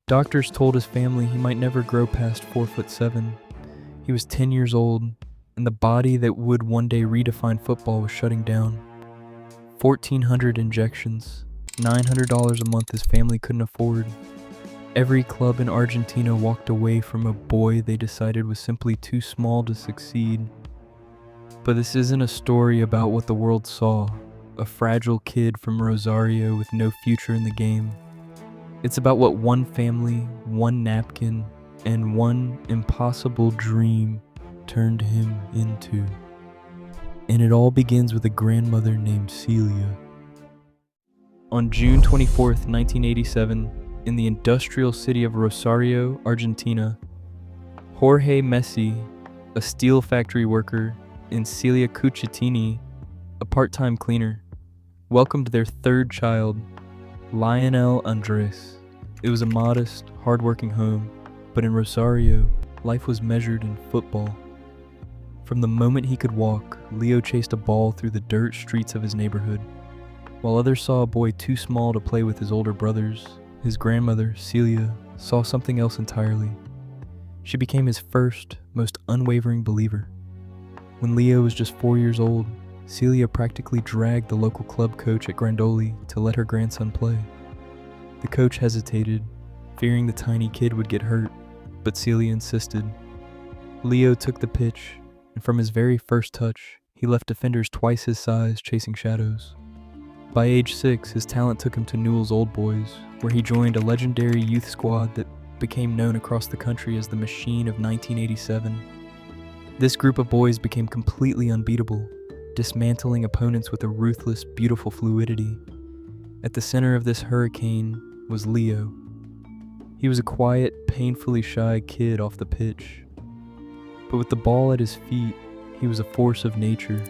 Doctors told his family he might never grow past 4'7". He was 10 years old, and the body that would one day redefine football was shutting down. 1,400 injections, $900 a month his family couldn't afford. Every club in Argentina walked away from a boy they decided was simply too small to succeed. But this isn't a story about what the world saw, a fragile kid from Rosario with no future in the game. It's about what one family, one napkin, and one impossible dream turned him into. And it all begins with a grandmother named Celia. On June 24th, 1987, in the industrial city of Rosario, Argentina, Jorge Messi, a steel factory worker, and Celia Cuccittini, a part-time cleaner, welcomed their third child, Lionel Andres. It was a modest, hard-working home, but in Rosario, life was measured in football. From the moment he could walk, Leo chased a ball through the dirt streets of his neighborhood. While others saw a boy too small to play with his older brothers, his grandmother, Celia, saw something else entirely. She became his first, most unwavering believer. When Leo was just 4 years old, Celia practically dragged the local club coach at Grandoli to let her grandson play. The coach hesitated, fearing the tiny kid would get hurt, but Celia insisted. Leo took the pitch, and from his very first touch, he left defenders twice his size chasing shadows. By age 6, his talent took him to Newell's Old Boys, where he joined a legendary youth squad that became known across the country as the Machine of 1987. This group of boys became completely unbeatable, dismantling opponents with a ruthless, beautiful fluidity. At the center of this hurricane was Leo. He was a quiet, painfully shy kid off the pitch. But with the ball at his feet, he was a force of nature.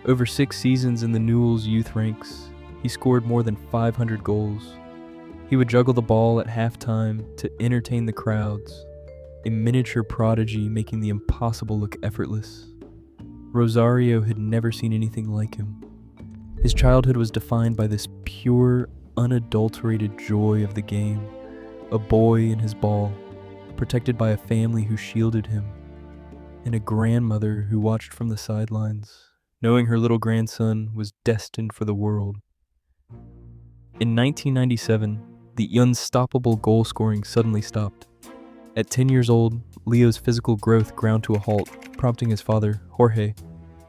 Over 6 seasons in the Newell's youth ranks, he scored more than 500 goals. He would juggle the ball at halftime to entertain the crowds, a miniature prodigy making the impossible look effortless. Rosario had never seen anything like him. His childhood was defined by this pure, unadulterated joy of the game, a boy and his ball, protected by a family who shielded him, and a grandmother who watched from the sidelines, knowing her little grandson was destined for the world. In 1997, the unstoppable goal scoring suddenly stopped. At 10 years old, Leo's physical growth ground to a halt, prompting his father, Jorge,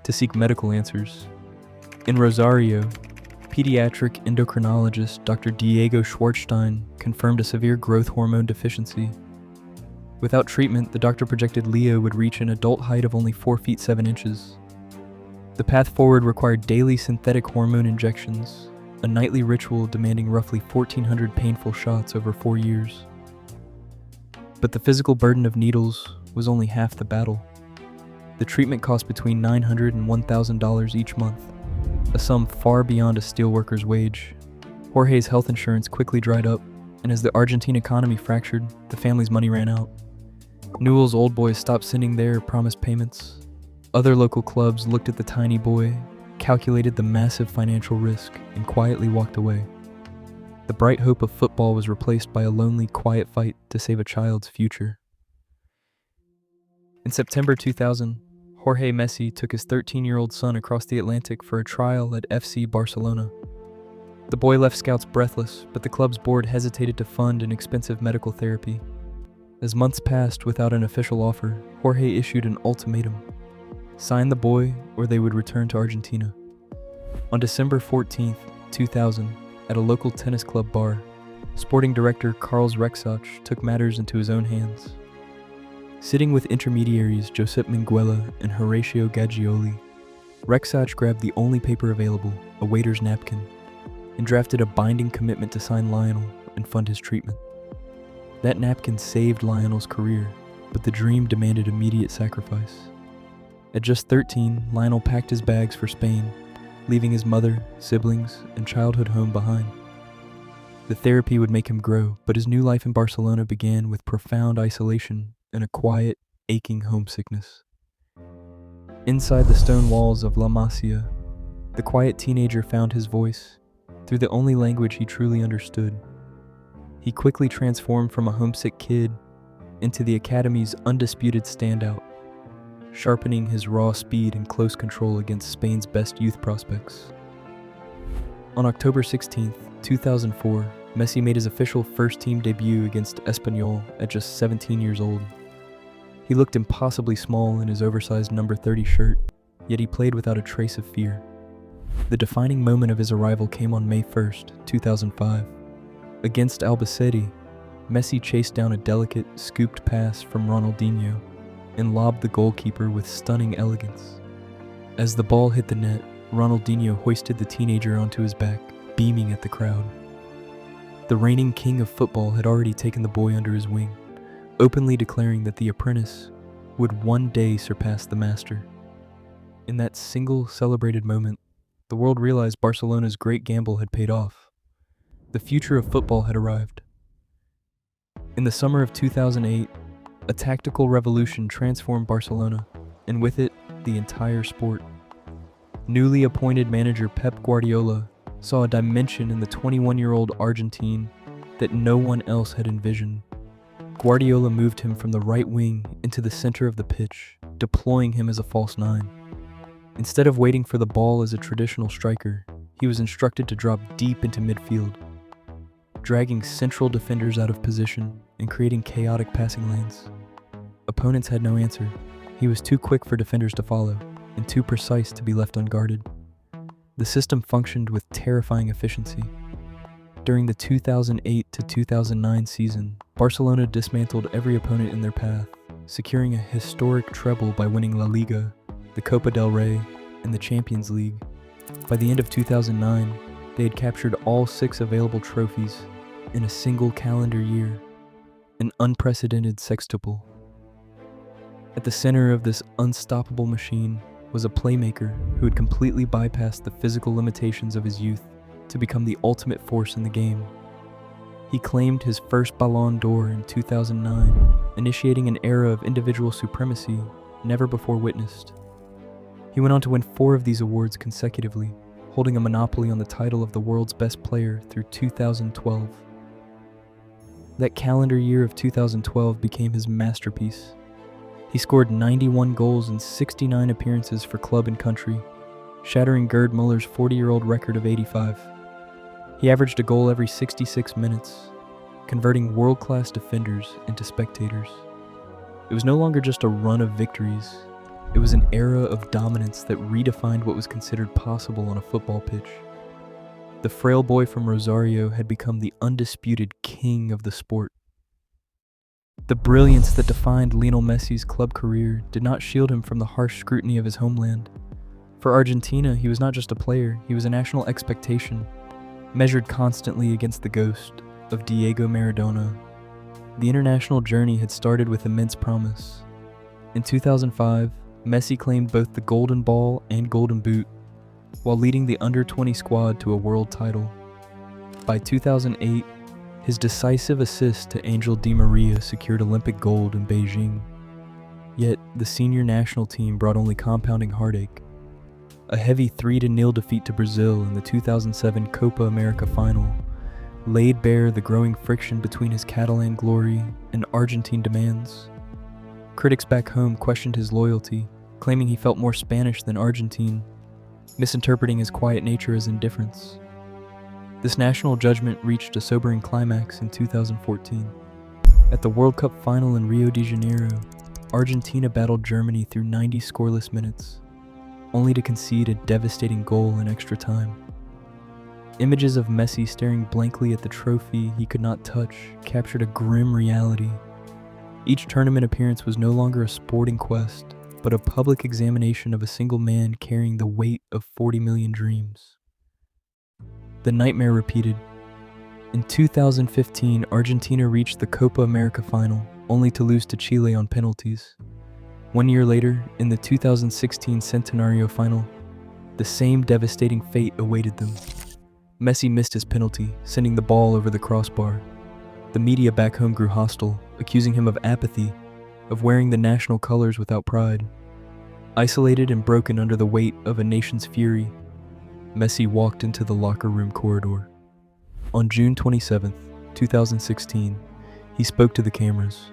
to seek medical answers. In Rosario, pediatric endocrinologist Dr. Diego Schwartzstein confirmed a severe growth hormone deficiency. Without treatment, the doctor projected Leo would reach an adult height of only 4 feet 7 inches. The path forward required daily synthetic hormone injections, a nightly ritual demanding roughly 1,400 painful shots over 4 years. But the physical burden of needles was only half the battle. The treatment cost between $900 and $1,000 each month, a sum far beyond a steelworker's wage. Jorge's health insurance quickly dried up, and as the Argentine economy fractured, the family's money ran out. Newell's Old Boys stopped sending their promised payments. Other local clubs looked at the tiny boy, calculated the massive financial risk, and quietly walked away. The bright hope of football was replaced by a lonely, quiet fight to save a child's future. In September 2000, Jorge Messi took his 13-year-old son across the Atlantic for a trial at FC Barcelona. The boy left scouts breathless, but the club's board hesitated to fund an expensive medical therapy. As months passed without an official offer, Jorge issued an ultimatum: sign the boy or they would return to Argentina. On December 14, 2000, at a local tennis club bar, sporting director Carlos Rexach took matters into his own hands. Sitting with intermediaries Josep Minguella and Horatio Gaggioli, Rexach grabbed the only paper available, a waiter's napkin, and drafted a binding commitment to sign Lionel and fund his treatment. That napkin saved Lionel's career, but the dream demanded immediate sacrifice. At just 13, Lionel packed his bags for Spain, leaving his mother, siblings, and childhood home behind. The therapy would make him grow, but his new life in Barcelona began with profound isolation and a quiet, aching homesickness. Inside the stone walls of La Masia, the quiet teenager found his voice through the only language he truly understood: He quickly transformed from a homesick kid into the academy's undisputed standout, sharpening his raw speed and close control against Spain's best youth prospects. On October 16, 2004, Messi made his official first-team debut against Espanyol at just 17 years old. He looked impossibly small in his oversized number 30 shirt, yet he played without a trace of fear. The defining moment of his arrival came on May 1, 2005. Against Albacete, Messi chased down a delicate, scooped pass from Ronaldinho and lobbed the goalkeeper with stunning elegance. As the ball hit the net, Ronaldinho hoisted the teenager onto his back, beaming at the crowd. The reigning king of football had already taken the boy under his wing, openly declaring that the apprentice would one day surpass the master. In that single celebrated moment, the world realized Barcelona's great gamble had paid off. The future of football had arrived. In the summer of 2008, a tactical revolution transformed Barcelona, and with it, the entire sport. Newly appointed manager Pep Guardiola saw a dimension in the 21-year-old Argentine that no one else had envisioned. Guardiola moved him from the right wing into the center of the pitch, deploying him as a false nine. Instead of waiting for the ball as a traditional striker, he was instructed to drop deep into midfield, dragging central defenders out of position and creating chaotic passing lanes. Opponents had no answer. He was too quick for defenders to follow, and too precise to be left unguarded. The system functioned with terrifying efficiency. During the 2008 to 2009 season, Barcelona dismantled every opponent in their path, securing a historic treble by winning La Liga, the Copa del Rey, and the Champions League. By the end of 2009, they had captured all 6 available trophies in a single calendar year, an unprecedented sextuple. At the center of this unstoppable machine was a playmaker who had completely bypassed the physical limitations of his youth to become the ultimate force in the game. He claimed his first Ballon d'Or in 2009, initiating an era of individual supremacy never before witnessed. He went on to win 4 of these awards consecutively, holding a monopoly on the title of the world's best player through 2012. That calendar year of 2012 became his masterpiece. He scored 91 goals in 69 appearances for club and country, shattering Gerd Muller's 40-year-old record of 85. He averaged a goal every 66 minutes, converting world-class defenders into spectators. It was no longer just a run of victories. It was an era of dominance that redefined what was considered possible on a football pitch. The frail boy from Rosario had become the undisputed king of the sport. The brilliance that defined Lionel Messi's club career did not shield him from the harsh scrutiny of his homeland. For Argentina, he was not just a player, he was a national expectation, measured constantly against the ghost of Diego Maradona. The international journey had started with immense promise. In 2005, Messi claimed both the Golden Ball and Golden Boot, while leading the under-20 squad to a world title. By 2008, his decisive assist to Angel Di Maria secured Olympic gold in Beijing. Yet, the senior national team brought only compounding heartache. A heavy 3-0 defeat to Brazil in the 2007 Copa America final laid bare the growing friction between his Catalan glory and Argentine demands. Critics back home questioned his loyalty, claiming he felt more Spanish than Argentine, misinterpreting his quiet nature as indifference. This national judgment reached a sobering climax in 2014. At the World Cup final in Rio de Janeiro, Argentina battled Germany through 90 scoreless minutes, only to concede a devastating goal in extra time. Images of Messi staring blankly at the trophy he could not touch captured a grim reality. Each tournament appearance was no longer a sporting quest, but a public examination of a single man carrying the weight of 40 million dreams. The nightmare repeated. In 2015, Argentina reached the Copa America final, only to lose to Chile on penalties. 1 year later, in the 2016 Centenario final, the same devastating fate awaited them. Messi missed his penalty, sending the ball over the crossbar. The media back home grew hostile, accusing him of apathy, of wearing the national colors without pride. Isolated and broken under the weight of a nation's fury, Messi walked into the locker room corridor. On June 27, 2016, he spoke to the cameras.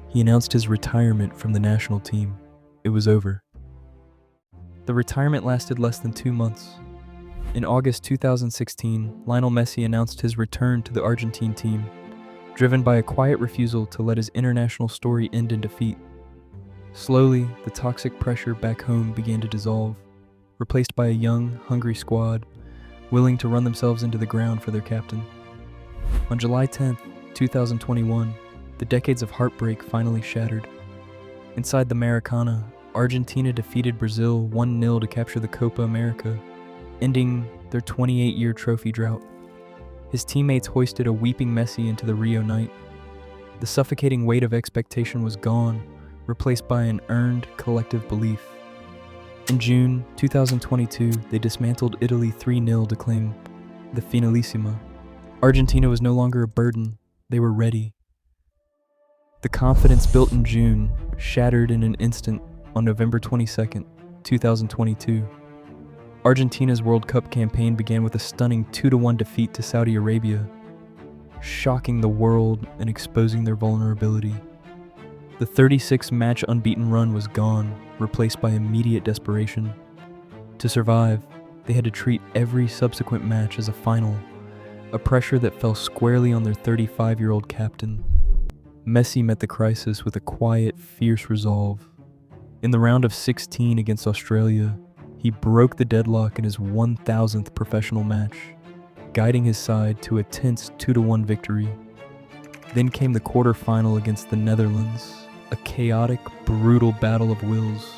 He announced his retirement from the national team. It was over. The retirement lasted less than 2 months. In August 2016, Lionel Messi announced his return to the Argentine team, driven by a quiet refusal to let his international story end in defeat. Slowly, the toxic pressure back home began to dissolve, replaced by a young, hungry squad willing to run themselves into the ground for their captain. On July 10, 2021, the decades of heartbreak finally shattered. Inside the Maracana, Argentina defeated Brazil 1-0 to capture the Copa America, ending their 28-year trophy drought. His teammates hoisted a weeping Messi into the Rio night. The suffocating weight of expectation was gone, replaced by an earned collective belief. In June 2022, they dismantled Italy 3-0 to claim the Finalissima. Argentina was no longer a burden, they were ready. The confidence built in June shattered in an instant on November 22, 2022. Argentina's World Cup campaign began with a stunning 2-1 defeat to Saudi Arabia, shocking the world and exposing their vulnerability. The 36-match unbeaten run was gone, replaced by immediate desperation. To survive, they had to treat every subsequent match as a final, a pressure that fell squarely on their 35-year-old captain. Messi met the crisis with a quiet, fierce resolve. In the round of 16 against Australia, he broke the deadlock in his 1,000th professional match, guiding his side to a tense 2-1 victory. Then came the quarter-final against the Netherlands, a chaotic, brutal battle of wills.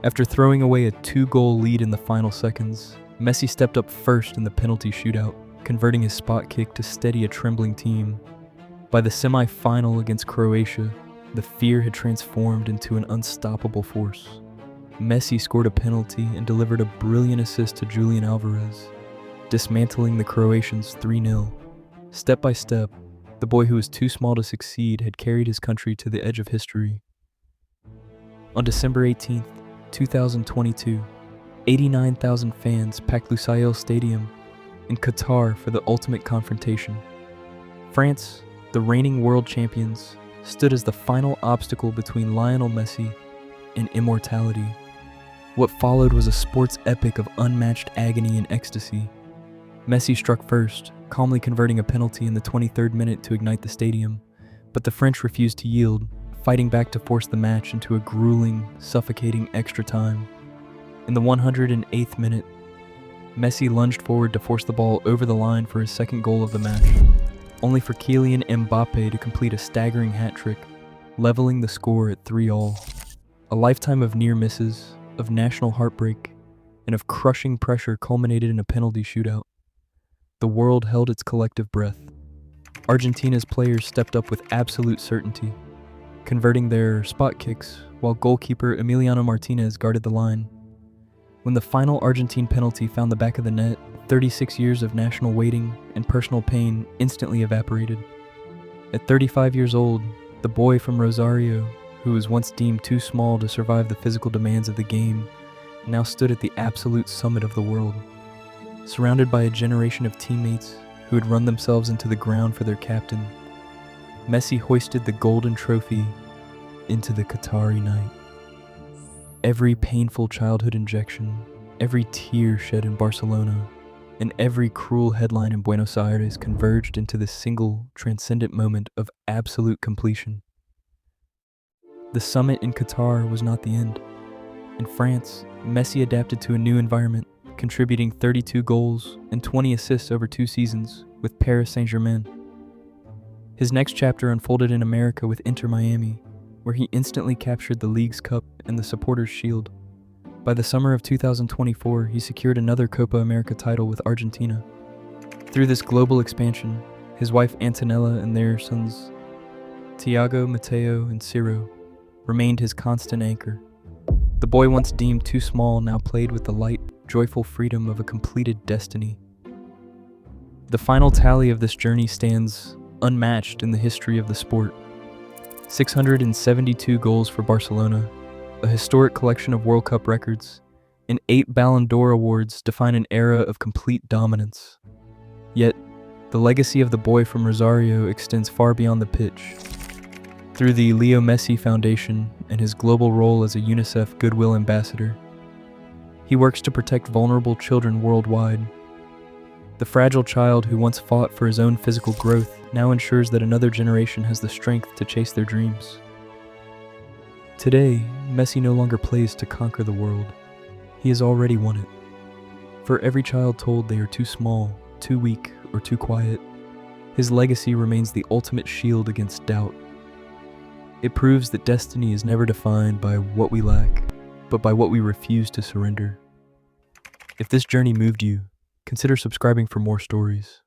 After throwing away a 2-goal lead in the final seconds, Messi stepped up first in the penalty shootout, converting his spot kick to steady a trembling team. By the semi-final against Croatia, the fear had transformed into an unstoppable force. Messi scored a penalty and delivered a brilliant assist to Julian Alvarez, dismantling the Croatians 3-0. Step by step, the boy who was too small to succeed had carried his country to the edge of history. On December 18, 2022, 89,000 fans packed Lusail Stadium in Qatar for the ultimate confrontation. France, the reigning world champions, stood as the final obstacle between Lionel Messi and immortality. What followed was a sports epic of unmatched agony and ecstasy. Messi struck first, calmly converting a penalty in the 23rd minute to ignite the stadium, but the French refused to yield, fighting back to force the match into a grueling, suffocating extra time. In the 108th minute, Messi lunged forward to force the ball over the line for his second goal of the match, only for Kylian Mbappe to complete a staggering hat trick, leveling the score at 3-all. A lifetime of near misses, of national heartbreak, and of crushing pressure culminated in a penalty shootout. The world held its collective breath. Argentina's players stepped up with absolute certainty, converting their spot kicks while goalkeeper Emiliano Martinez guarded the line. When the final Argentine penalty found the back of the net, 36 years of national waiting and personal pain instantly evaporated. At 35 years old, the boy from Rosario, who was once deemed too small to survive the physical demands of the game, now stood at the absolute summit of the world. Surrounded by a generation of teammates who had run themselves into the ground for their captain, Messi hoisted the golden trophy into the Qatari night. Every painful childhood injection, every tear shed in Barcelona, and every cruel headline in Buenos Aires converged into this single, transcendent moment of absolute completion. The summit in Qatar was not the end. In France, Messi adapted to a new environment, contributing 32 goals and 20 assists over 2 seasons with Paris Saint-Germain. His next chapter unfolded in America with Inter Miami, where he instantly captured the League's Cup and the Supporters' Shield. By the summer of 2024, he secured another Copa America title with Argentina. Through this global expansion, his wife Antonella and their sons, Thiago, Mateo, and Ciro, remained his constant anchor. The boy once deemed too small now played with the light, joyful freedom of a completed destiny. The final tally of this journey stands unmatched in the history of the sport. 672 goals for Barcelona, a historic collection of World Cup records, and 8 Ballon d'Or awards define an era of complete dominance. Yet, The legacy of the boy from Rosario extends far beyond the pitch. Through the Lionel Messi Foundation and his global role as a UNICEF Goodwill Ambassador, he works to protect vulnerable children worldwide. The fragile child who once fought for his own physical growth now ensures that another generation has the strength to chase their dreams. Today, Messi no longer plays to conquer the world. He has already won it. For every child told they are too small, too weak, or too quiet, his legacy remains the ultimate shield against doubt. It proves that destiny is never defined by what we lack, but by what we refuse to surrender. If this journey moved you, consider subscribing for more stories.